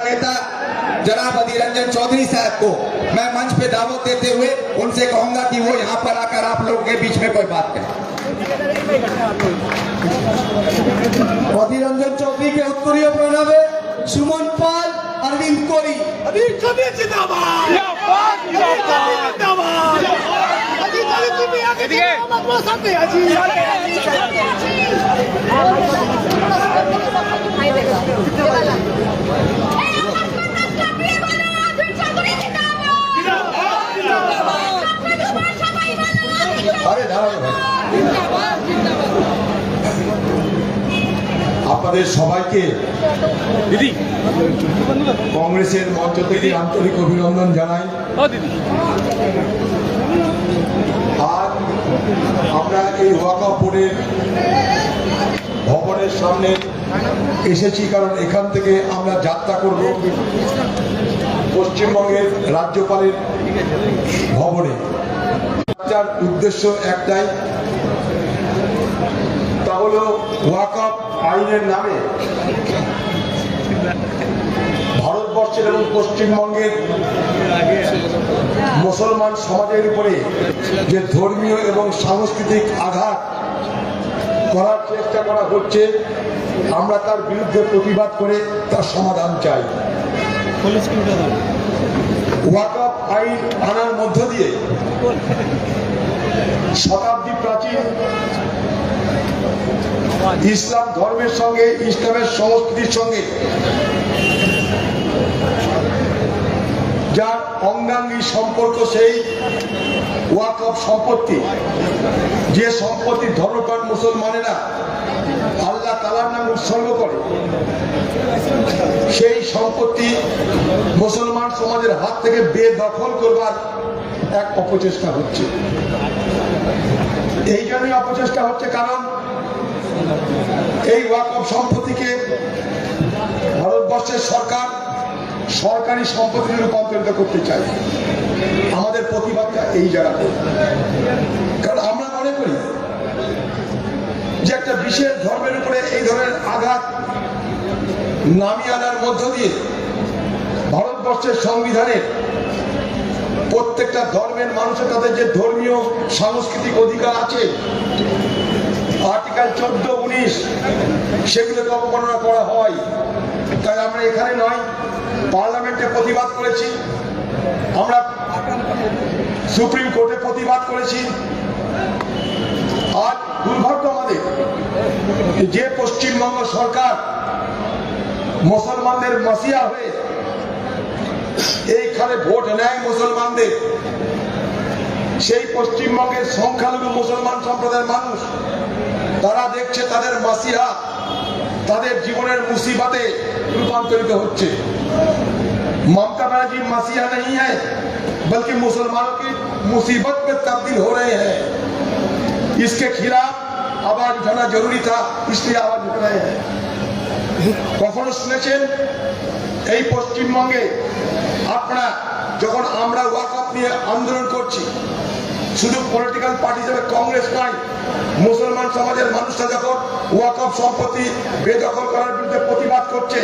नेता जनाब अधीर रंजन चौधरी साहब को मैं मंच पे दावत देते हुए उनसे कहूंगा कि वो यहाँ पर आकर आप लोगों के बीच में कोई बात करें। अधीर रंजन चौधरी के उत्तरीय प्रणामे सुमन पाल अरविंद कोरी আপনাদের সবাইকে কংগ্রেসের মঞ্চ থেকে আন্তরিক অভিনন্দন জানাই। আর আমরা এই ওয়াকফ বোর্ডের ভবনের সামনে এসেছি কারণ এখান থেকে আমরা যাত্রা করব পশ্চিমবঙ্গের রাজ্যপালের ভবনে। যার উদ্দেশ্য একটাই, তা হলো ওয়াকফ আইনের নামে ভারতবর্ষের এবং পশ্চিমবঙ্গের মুসলমান সমাজের উপরে যে ধর্মীয় এবং সাংস্কৃতিক আঘাত করার চেষ্টা করা হচ্ছে, আমরা তার বিরুদ্ধে প্রতিবাদ করে তার সমাধান চাই। ওয়াকফ আইন আনার মধ্য দিয়ে শতাব্দী প্রাচীন ইসলাম ধর্মের সঙ্গে, ইসলামের সংস্কৃতির সঙ্গে যার অঙ্গাঙ্গী সম্পর্ক, সেই ওয়াকফ সম্পত্তি, যে সম্পত্তি ধর্মপ্রাণ মুসলমানেরা আল্লাহ তাআলার নামে উৎসর্গ করে, সেই সম্পত্তি মুসলমান সমাজের হাত থেকে বেদখল করবার এক অপচেষ্টা হচ্ছে। এই জন্যই অপচেষ্টা হচ্ছে কারণ এই ওয়াকফ সম্পত্তিকে ভারতবর্ষের সরকার সরকারি সম্পত্তিতে রূপান্তরিত করতে চায়। আমাদের প্রতিবাদটা এই জায়গাতে, কারণ আমরা মনে করি যে একটা বিশেষ ধর্মের উপরে এই ধরনের আঘাত নামিয়ে আনার মধ্য দিয়ে ভারতবর্ষের সংবিধানের প্রত্যেকটা ধর্মের মানুষের তাদের যে ধর্মীয় সাংস্কৃতিক অধিকার আছে, আর্টিকেল 14-19 সেগুলোকে অবমাননা করা হয়। তাই আমরা এখানে নয়, পার্লামেন্টে প্রতিবাদ করেছি, আমরা সুপ্রিম কোর্টে প্রতিবাদ করেছি। আর দুর্ভাগ্য আমাদের যে পশ্চিমবঙ্গ সরকার মুসলমানদের মাসিয়া হয়ে এইখানে ভোট নেয় মুসলমানদের, সেই পশ্চিমবঙ্গের সংখ্যালঘু মুসলমান সম্প্রদায়ের মানুষ তারা দেখছে তাদের মাসিহা তাদের জীবনের মুসিবতে रूपांतरित होच्छे। ममता बनर्जी मसीहा नहीं है बल्कि मुसलमानों की मुसीबत में तब्दील हो रहे हैं। इसके खिलाफ आवाज उठाना जरूरी था, इसलिए आवाज उठा रहे हैं। কখনো শুনেছেন এই পশ্চিমবঙ্গে আপনারা যখন আমরা ওয়াকফ নিয়ে আন্দোলন করছি, শুধু পলিটিক্যাল পার্টি হিসেবে কংগ্রেস নয়, মুসলমান সমাজের মানুষরা যখন ওয়াকফ সম্পত্তি বেদখল করার বিরুদ্ধে প্রতিবাদ করছে,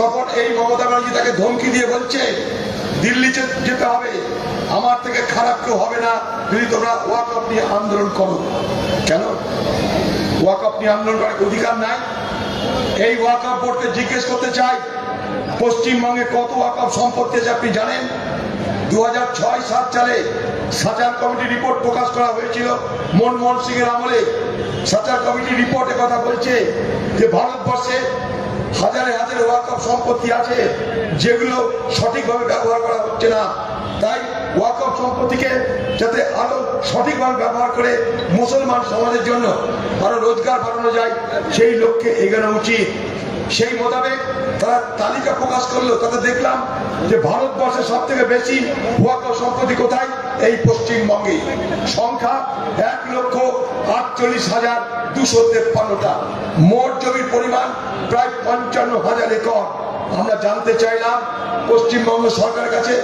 তখন এই মমতা ব্যানার্জি তাকে ধমকি দিয়ে বলছে দিল্লিতে যেতে হবে, আমার থেকে খারাপ কেউ হবে না যদি তোমরা ওয়াকফ নিয়ে আন্দোলন করো। কেন ওয়াকফ নিয়ে আন্দোলন করার অধিকার নাই? এই ওয়াকফ বোর্ডকে জিজ্ঞেস করতে চাই, পশ্চিমবঙ্গে কত ওয়াকফ সম্পত্তি আছে আপনি জানেন? 2006-07 সালে সাচার কমিটি রিপোর্ট প্রকাশ করা হয়েছিল মনমোহন সিং এর আমলে। সাচার কমিটি রিপোর্টে কথা বলছে যে ভারতবর্ষে হাজারে হাজারে ওয়াকফ সম্পত্তি আছে যেগুলো সঠিকভাবে ব্যবহার করা হচ্ছে না। তাই ওয়াকফ সম্পত্তিকে যাতে আরো সঠিকভাবে ব্যবহার করে মুসলমান সমাজের জন্য আরো রোজগার বাড়ানো যায়, সেই লক্ষ্যে এগোনো উচিত। সেই মোতাবেক তারা তালিকা প্রকাশ করলো, তাতে দেখলাম যে ভারতবর্ষের সব থেকে বেশি ওয়াকফ সম্পত্তি কোথায়? এই পশ্চিমবঙ্গে। সংখ্যা 1,48,253টা। মোট জমির পরিমাণ প্রায় 55,000 একর। আমরা জানতে চাইলাম পশ্চিমবঙ্গ সরকারের কাছে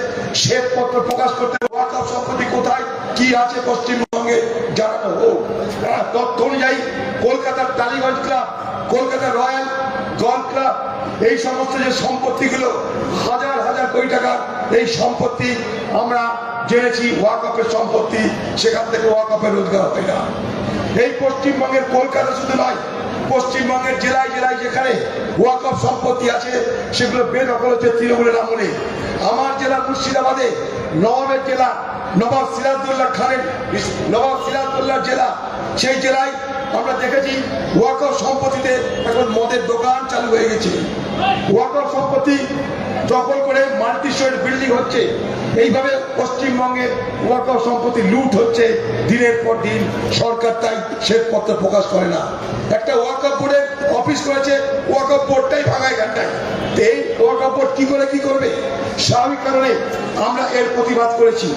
শ্বেতপত্র প্রকাশ করতে, ওয়াকফ সম্পত্তি কোথায়, কি আছে পশ্চিমবঙ্গে জানানো হোক। তথ্য অনুযায়ী কলকাতার টালিগঞ্জ ক্লাব, কলকাতার রয়্যাল গলফ ক্লাব এই সমস্ত যে সম্পত্তিগুলো হাজার হাজার কোটি টাকা, এই সম্পত্তি আমরা জেনেছি ওয়াকফের সম্পত্তি, সেখান থেকে ওয়াকফের রোজগার হয় না। এই পশ্চিমবঙ্গের কলকাতা শুধু নয়, পশ্চিমবঙ্গের জেলায় জেলায় যেখানে ওয়াকফ সম্পত্তি আছে সেগুলো বেদখল হচ্ছে তৃণমূলের আমলে। আমার জেলা মুর্শিদাবাদে, নবাবের জেলা, নবাব সিরাজদৌল্লা খানের, নবাব সিরাজদৌল্লার জেলা, সেই জেলায় আমরা দেখেছি ওয়াকফ সম্পত্তিতে এখন মদের দোকান চালু হয়ে গেছে। ওয়াকফ সম্পত্তি দখল করে মাল্টি স্টোরি বিল্ডিং হচ্ছে। এইভাবে পশ্চিমবঙ্গের ওয়াকফ সম্পত্তি লুট হচ্ছে দিনের পর দিন। সরকার তাই শ্বেতপত্র প্রকাশ করে না। একটা ওয়াকফ বোর্ডের অফিস করেছে, ওয়াকফ বোর্ডটাই ভাঙায় ঘাটায়। এই ওয়াকফ বোর্ড কি করে কি করবে? স্বাভাবিক কারণে আমরা এর প্রতিবাদ করেছি।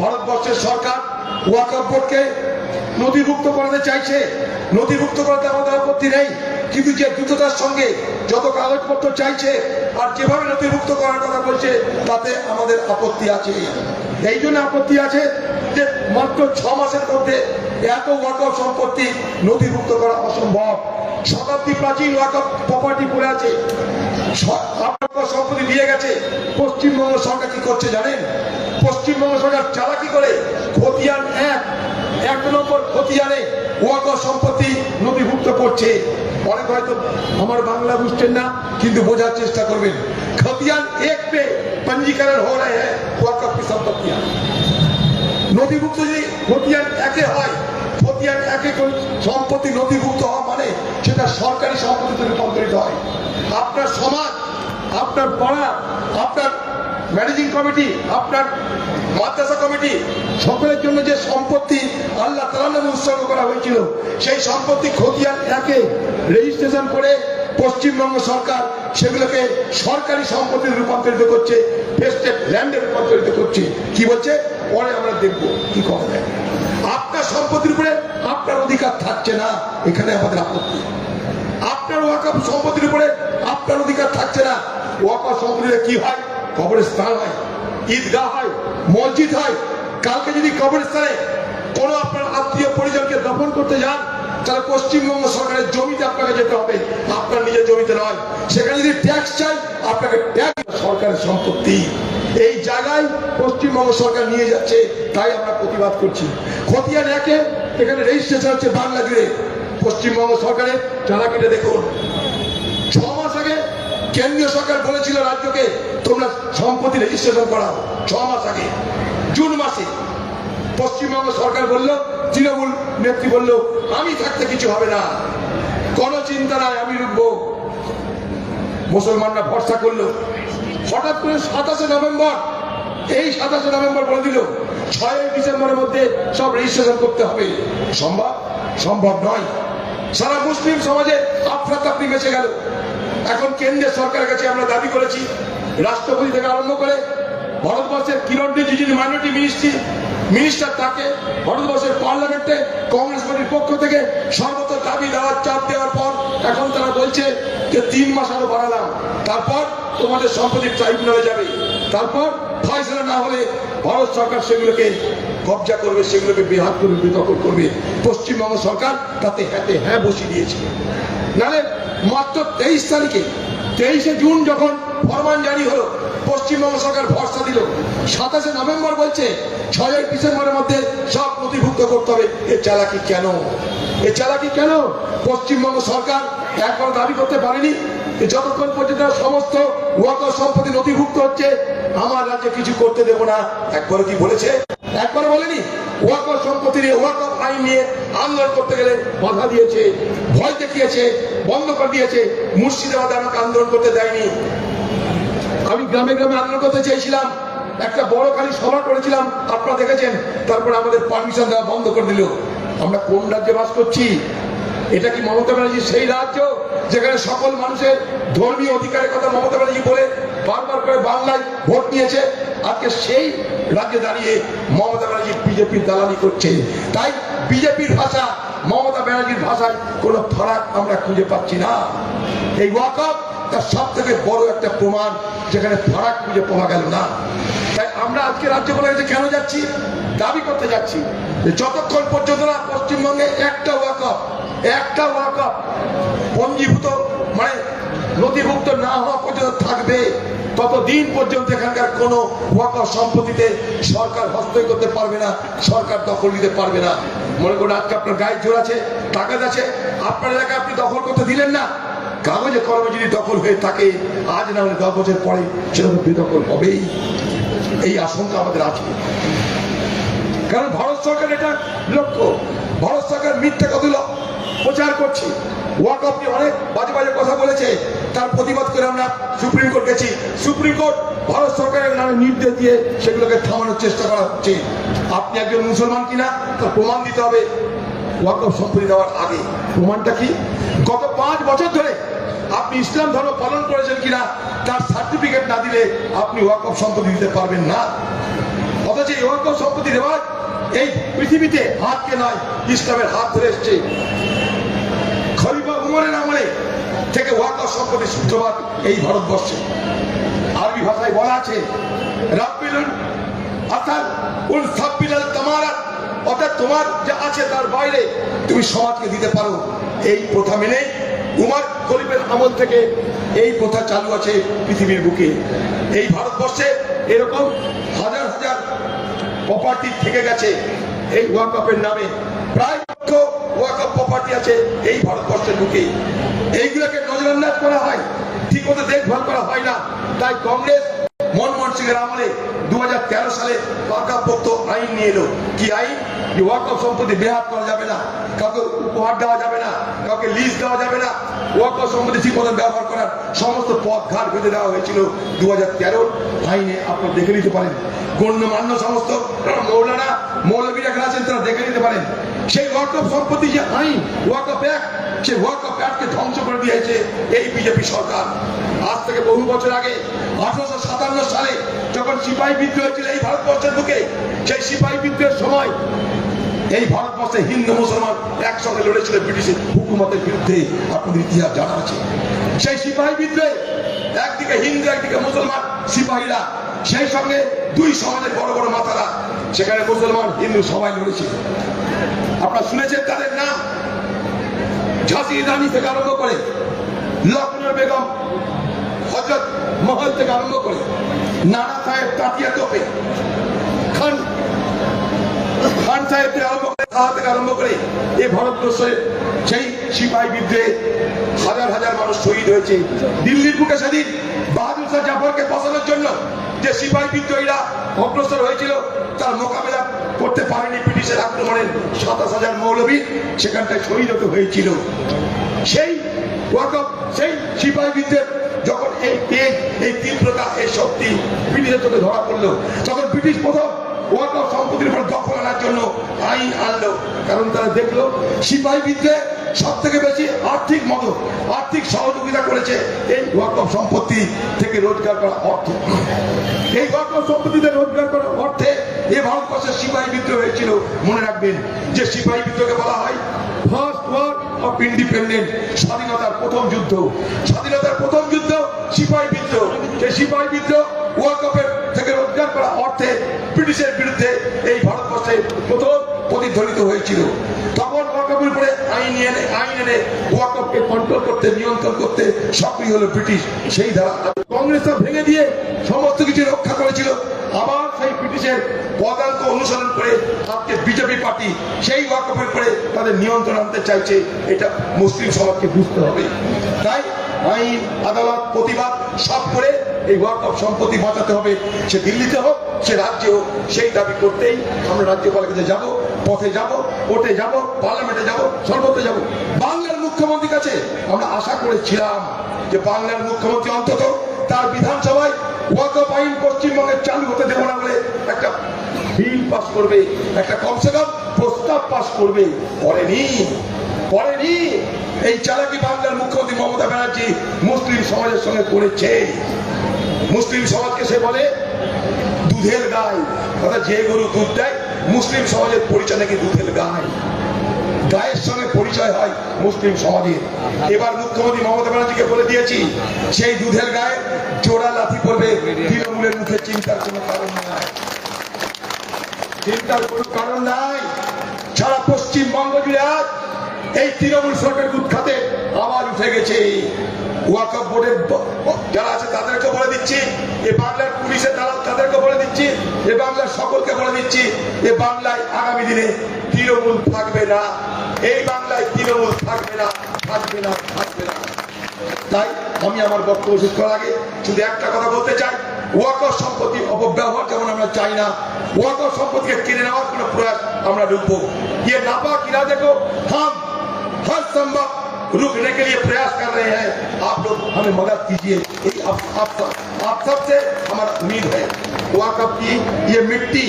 ভারতবর্ষের সরকার ওয়াকফ বোর্ডকে নথিভুক্ত করাতে চাইছে, নথিভুক্ত করাতে আমাদের আপত্তি নেই, কিন্তু যে দ্রুততার সঙ্গে যত কাগজপত্র চাইছে আর যেভাবে নথিভুক্ত করার কথা বলছে তাতে আমাদের আপত্তি আছে। এই জন্য আপত্তি আছে যে মাত্র 6 মাসের মধ্যে এত ওয়াকফ সম্পত্তি নথিভুক্ত করা অসম্ভব। শতাব্দী প্রাচীন ওয়াকফ প্রপার্টি পড়ে আছে, সম্পত্তি দিয়ে গেছে। পশ্চিমবঙ্গ সরকার কি করছে জানেন? পশ্চিমবঙ্গ সরকার চালাকি করে খতিয়ান এক নম্বর খতিয়ানে ওয়াকফ সম্পত্তি নথিভুক্ত করছে। অনেক হয়তো আমার বাংলা বুঝছেন না, কিন্তু বোঝার চেষ্টা করবেন। खतियान 1 पे पंजीकरण हो रहे हैं वक्फ की संपत्तियां। নথিভুক্ত যদি খতিয়ান 1 হয়, খতিয়ান 1 কোন সম্পত্তি নথিভুক্ত হওয়া মানে সেটা সরকারি সম্পত্তিতে রূপান্তরিত হয়। আপনার সমাজ, আপনার পাড়া, আপনার ম্যানেজিং কমিটি, আপনার মাদ্রাসা কমিটি, সকলের জন্য যে সম্পত্তি আল্লাহ তাআলার নামে উৎসর্গ করা হয়েছিল, সেই সম্পত্তি খতিয়ান 1 রেজিস্ট্রেশন করে পশ্চিমবঙ্গ সরকার সেগুলোকে সরকারি সম্পত্তিতে রূপান্তরিত করছে, ভেস্টেড ল্যান্ডে রূপান্তরিত করছে। কি বলছে? পরে আমরা দেখব কি করা যায়। আপনার সম্পত্তির উপরে আপনার অধিকার থাকছে না, এখানে আমাদের আপত্তি। আপনার ওয়াকফ সম্পত্তির উপরে আপনার অধিকার থাকছে না। ওয়াকফ সম্পত্তিতে কি হয়? কবরস্থান হয়, ঈদগাহ হয়, মসজিদ হয়। কালকে যদি কবরস্থানে কোনো আপনার আত্মীয় পরিজনকে দাফন করতে যান, তাহলে পশ্চিমবঙ্গ সরকারের জমিতে আপনাকে যেতে হবে, আপনার নিজের জমিতে নয়। সেখানে যদি ট্যাক্স চাই, আপনাকে ট্যাক্স, সরকারের সম্পত্তি। এই জায়গায় পশ্চিমবঙ্গ সরকার নিয়ে যাচ্ছে, তাই আমরা প্রতিবাদ করছি। খতিয়ান 1 এখানে রেজিস্ট্রেশন হচ্ছে বাংলা জুড়ে। পশ্চিমবঙ্গ সরকারের চালাকিটা দেখুন। 6 মাস আগে কেন্দ্রীয় সরকার বলেছিল রাজ্যকে তোমরা সম্পত্তি রেজিস্ট্রেশন করাও। 6 মাস আগে জুন মাসে পশ্চিমবঙ্গ সরকার বলল, তৃণমূল নেত্রী বলল, আমি থাকতে কিছু হবে না, কোনো চিন্তা নাই, আমি রুখবো। মুসলমানরা ভরসা করলো। হঠাৎ করে 27 নভেম্বর, এই 27 নভেম্বর বলে দিল 6 ডিসেম্বরের মধ্যে সব রেজিস্ট্রেশন করতে হবে। সম্ভব? সম্ভব নয়। সারা মুসলিম সমাজে আফরাতাফরি বেঁচে গেল। এখন কেন্দ্রের সরকারের কাছে আমরা দাবি করেছি, রাষ্ট্রপতি থেকে আরম্ভ করে ভারতবর্ষের কিরণ রিজিজু মাইনরিটি মিনিস্টার, তাকে ভারতবর্ষের পার্লামেন্টে কংগ্রেস পার্টির পক্ষ থেকে সর্বত দাবি দেওয়ার চাপ দেওয়ার পর এখন তারা বলছে যে 3 মাস আরো বাড়ালাম, তারপর তোমাদের সম্পত্তি ট্রাইব্যুনালে যাবে, তারপর ফয়সালা না হলে ভারত সরকার সেগুলোকে কবজা করবে, সেগুলোকে বেহাত করবে, বেদখল করবে। পশ্চিমবঙ্গ সরকার তাতে হ্যাঁ বসিয়ে দিয়েছে। নাহলে মাত্র 23 তারিখে, 23শে জুন যখন ফরমান জারি হলো, পশ্চিমবঙ্গ সরকার ভরসা দিল। 27 নভেম্বর বলছে 6 ডিসেম্বরের মধ্যে সব নথিভুক্ত করতে হবে। এ চালাকি কেন? এ চালাকি কেন? পশ্চিমবঙ্গ সরকার একবার দাবি করতে পারেনি যতক্ষণ পর্যন্ত সমস্ত ওয়াকফ সম্পত্তি নথিভুক্ত হচ্ছে আমার রাজ্যে কিছু করতে দেব না। একবার কি বলেছে? একবার বলেনি। ওয়াকফ সম্পত্তি নিয়ে, ওয়াকফ আইন নিয়ে আন্দোলন করতে গেলে বাধা দিয়েছে, ভয় দেখিয়েছে, বন্ধ করে দিয়েছে। মুর্শিদাবাদে আমাকে আন্দোলন করতে দেয়নি। আমি গ্রামে গ্রামে আন্দোলন করতে চেয়েছিলাম, একটা বড় খালি সভা করেছিলাম, আপনারা দেখেছেন। তারপর আমাদের পারমিশন দেওয়া বন্ধ করে দিল। আমরা কোন রাজ্যে বাস করছি? এটা কি মমতা ব্যানার্জি সেই রাজ্য যেখানে সকল মানুষের ধর্মীয় অধিকারের কথা মমতা ব্যানার্জি বলে বারবার করে বাংলায় ভোট নিয়েছে? আজকে সেই রাজ্যে দাঁড়িয়ে মমতা ব্যানার্জি বিজেপির দালালি করছে। তাই বিজেপির ভাষা, মমতা ব্যানার্জির ভাষায় কোনো ফারাক আমরা খুঁজে পাচ্ছি না। এই ওয়াকফ তার সব থেকে বড় একটা প্রমাণ, যেখানে ফারাক খুঁজে পাওয়া গেল না। তাই আমরা আজকে রাজ্যপালের কাছে কেন যাচ্ছি? দাবি করতে যাচ্ছি যে যতক্ষণ পর্যন্ত না পশ্চিমবঙ্গে একটা ওয়াকফ পঞ্জীভূত, মানে নথিভুক্ত না হওয়া পর্যন্ত থাকবে, ততদিন পর্যন্ত এখানকার কোন ওয়াকফ সম্পত্তিতে সরকার হস্তক্ষেপ করতে পারবে না, সরকার দখল নিতে পারবে না। মনে করুন আজকে আপনার গায়ে জোর আছে, কাগজ আছে, আপনার এলাকায় আপনি দখল করতে দিলেন না, কাগজে কলমে যদি দখল হয়ে থাকে, আজ না হলে 10 বছর পরে সেটা তো বেদখল হবেই, এই আশঙ্কা আমাদের আছে। কারণ ভারত সরকার এটা লক্ষ্য, ভারত সরকার মিথ্যা কথা প্রচার করছে, ওয়াকফ নিয়ে অনেক বাজে বাজে কথা বলেছে, তার প্রতিবাদ করে আমরা সুপ্রিম কোর্ট গেছি। সুপ্রিম কোর্ট ভারত সরকারের নামে নির্দেশ দিয়ে সেগুলোকে থামানোর চেষ্টা করা হচ্ছে। আপনি একজন মুসলমান কিনা তার প্রমাণ দিতে হবে ওয়াকফ সম্পত্তি দেওয়ার আগে। প্রমাণটা কি? গত 5 বছর ধরে আপনি ইসলাম ধর্ম পালন করেছেন কিনা তার সার্টিফিকেট না দিলে আপনি ওয়াকফ সম্পত্তি দিতে পারবেন না। অথচ এই ওয়াকফ সম্পত্তি দেওয়ার এই পৃথিবীতে হাতকে নয়, ইসলামের হাত ধরে এসছে। খলিফা উমরের আমলে থেকে ওয়াকফ সম্পত্তির সূত্রপাত এই ভারতবর্ষে। আরবি ভাষায় বলা আছে রাব্বিলুন আসাল উল সাব্বিলাল তামারাত, অর্থাৎ তোমার যা আছে তার বাইরে তুমি সমাজকে দিতে পারো। এই প্রথা মেনে উমর খলিফার আমল থেকে এই প্রথা চালু আছে পৃথিবীর বুকে। এই ভারতবর্ষে এরকম হাজার হাজার প্রপার্টি থেকে গেছে এই ওয়াকফের নামে, প্রায় লক্ষ ওয়াকফ প্রপার্টি আছে এই ভারতবর্ষের বুকে। এইগুলোকে নজরআন্দাজ করা হয়, ঠিক মতো দেখভাল করা হয় না। তাই কংগ্রেস মনমোহন সিং এর আমলে 2013 সালে পাকাপোক্ত আইন নিয়ে এলো। কি আইন? ওয়াকফ সম্পত্তি বেহাত করা যাবে না, কাউকে উপহার দেওয়া যাবে না, কাউকে লিজ দেওয়া যাবে না, ওয়াকফ সম্পত্তি ঠিক মতো ব্যবহার করার সমস্ত পথ ঘাট বেঁধে দেওয়া হয়েছিল 2013 আইনে। আপনারা দেখে নিতে পারেন, গণ্যমান্য সমস্ত মৌলানা মৌলবীরা আছেন, তারা দেখে নিতে পারেন। সেই ওয়াকফ সম্পত্তি যে আইন ওয়াকফ অ্যাক্ট, সেই ওয়াকফ অ্যাক্টকে ধ্বংস করে দিয়েছে এই বিজেপি সরকার। আজ থেকে বহু বছর আগে 1857 সালে যখন সিপাহী বিদ্রোহ হয়েছিল এই ভারতবর্ষের বুকে, সেই সিপাহী বিদ্রোহের সময় এই ভারতবর্ষে হিন্দু মুসলমান একসঙ্গে লড়েছিল ব্রিটিশের হুকুমতের বিরুদ্ধে। আপনাদের ইতিহাস জানা আছে। সেই সিপাহী বিদ্রোহে একদিকে হিন্দু একদিকে মুসলমান সিপাহীরা, সেই সঙ্গে দুই সমাজের বড় বড় মাতারা, সেখানে মুসলমান হিন্দু সবাই লড়েছে। আপনারা শুনেছেন তাদের নাম, ঝাঁসি রানী থেকে আরম্ভ করে লক্ষ্মণ বেগম, হযরত মহল থেকে আরম্ভ করে নানা সাহেব, তাতিয়া তোপে, খান সাহেব থেকে আরম্ভ করে, শাহ থেকে আরম্ভ করে এই ভারতবর্ষে সেই সিপাহী বিদ্রোহে হাজার হাজার মানুষ শহীদ হয়েছে। দিল্লির বুকে সেদিন বাহাদুর শাহ জাফরকে বসানোর জন্য যে সিপাহী বিদ্রোহীরা অগ্রসর হয়েছিল, তার মোকাবেলা করতে পারেনি ব্রিটিশের আক্রমণের 27,000 মৌলবী সেখানটায় শহীদ হতে হয়েছিল। সেই ওয়াকফ, সেই সিপাহী বিদ্রোহ যখন এই তেজ, এই তীব্রতা, এই শক্তি ব্রিটিশের চোখে ধরা পড়লো, তখন ব্রিটিশ প্রথম ওয়াকফ সম্পত্তির উপর দখল আনার জন্য আইন আনলো। কারণ তারা দেখলো সিপাহী বিদ্রোহে সব থেকে বেশি আর্থিক মদত, আর্থিক সহযোগিতা করেছে এই ওয়াকফ সম্পত্তি থেকে রোজগার করা অর্থ। এই ওয়াকফ সম্পত্তিতে রোজগার করার অর্থে এই ভারতবর্ষের সিপাহী বিদ্রোহ হয়েছিল। মনে রাখবেন যে সিপাহী বিদ্রোহকে বলা হয় ফার্স্ট ওয়ার অফ ইন্ডিপেন্ডেন্স, স্বাধীনতার প্রথম যুদ্ধ। স্বাধীনতার প্রথম যুদ্ধ সিপাহী বিদ্রোহ। সেই সিপাহী বিদ্রোহ ওয়াকফের থেকে রোজগার করা অর্থে ব্রিটিশের বিরুদ্ধে এই ভারতবর্ষে প্রথম প্রতিধ্বনিত হয়েছিল। তখন ওয়াকফের উপরে আইন এনে ওয়াকফকে কন্ট্রোল করতে, নিয়ন্ত্রণ করতে সক্রিয় হলো ব্রিটিশ। সেই ধারা কংগ্রেসটা ভেঙে দিয়ে সমস্ত কিছু রক্ষা করেছিল। আবার সেই ব্রিটিশের পদাঙ্ক অনুসরণ করে আজকে বিজেপি পার্টি সেই ওয়াকফের উপরে তাদের নিয়ন্ত্রণ আনতে চাইছে। এটা মুসলিম সমাজকে বুঝতে হবে। তাই আইন, আদালত, প্রতিবাদ সব করে এই ওয়াকফ সম্পত্তি বাঁচাতে হবে। সে দিল্লিতে হোক, সে রাজ্যে হোক, সেই দাবি করতেই আমরা রাজ্যপালের কাছে যাবো, পথে যাব, কোর্টে যাব, পার্লামেন্টে যাব, সর্বত্র যাব। বাংলার মুখ্যমন্ত্রীর কাছে আমরা আশা করেছিলাম যে বাংলার মুখ্যমন্ত্রী অন্তত তার বিধানসভায় ওয়াকফ আইন পশ্চিমবঙ্গে চালু হতে দেব না বলে একটা বিল পাস করবে, একটা কমসে কম প্রস্তাব পাস করবে। করেনি। এই চালাকি বাংলার মুখ্যমন্ত্রী মমতা ব্যানার্জি মুসলিম সমাজের সঙ্গে করেছে। মুসলিম সমাজকে সে বলে দুধের গাই, অর্থাৎ যে গরু দুধ দেয়, মুসলিম সমাজের পরিচয় নাকি দুধের গাই। গায়ের সঙ্গে পরিচয় হয় মুসলিম সমাজের। এবার মুখ্যমন্ত্রী মমতা ব্যানার্জিকে বলে দিয়েছি, সেই দুধের গায়ে জোড়া লাথি পড়বে তৃণমূলের মুখে। চিন্তার কোনো কারণ নাই। সারা পশ্চিমবঙ্গ জুড়ে আজ এই তৃণমূল সরকার উৎখাতে আবার উঠে গেছে। ওয়াকফ বোর্ডের যারা আছে তাদেরকে বলে দিচ্ছি, এ বাংলার পুলিশের দালাল তাদেরকে বলে দিচ্ছি, এ বাংলার সকলকে বলে দিচ্ছি, এ বাংলায় আগামী দিনে তৃণমূল থাকবে না। এই বাংলায় তৃণমূল থাকবে না, থাকবে না, থাকবে না। তাই আমি আমার বক্তব্য শেষ করার আগে শুধু একটা কথা বলতে চাই, ওয়াকফ সম্পত্তি অপব্যবহার যেমন আমরা চাই না, ওয়াকফ সম্পত্তিকে কিনে নেওয়ার কোনো প্রয়াস আমরা ঢুকবো ये नापाक इरादे को हम हर संभव रुकने के लिए प्रयास कर रहे हैं। आप लोग हमें मदद कीजिए, यही आप सबसे हमारा उम्मीद है। वाकफ की ये मिट्टी,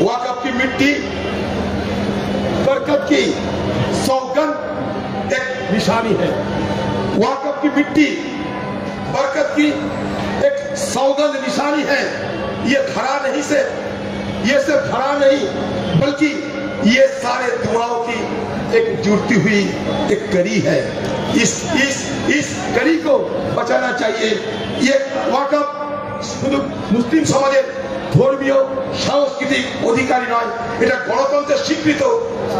वाकफ की मिट्टी बरकत की सौगंध एक निशानी है। वाकफ की मिट्टी बरकत की एक सौगंध निशानी है। ये धरा नहीं से, ये सिर्फ धरा नहीं बल्कि ये सारे दुआओं की एक जुड़ती हुई एक कड़ी है। इस कड़ी को बचाना चाहिए। ये वाकफ শুধু মুসলিম সমাজের ধর্মীয় সাংস্কৃতিক অধিকারী নয়, এটা গণতন্ত্রের স্বীকৃত।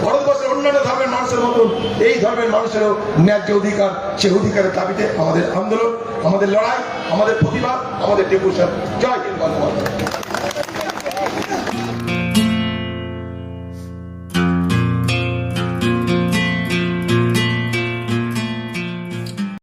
ভারতবর্ষের অন্যান্য ধর্মের মানুষের মতন এই ধর্মের মানুষেরও ন্যায্য অধিকার, সেই অধিকারের দাবিতে আমাদের আন্দোলন, আমাদের লড়াই, আমাদের প্রতিবাদ, আমাদের ডেপুটেশন। জয় হিন্দ, বন্দে মাতরম।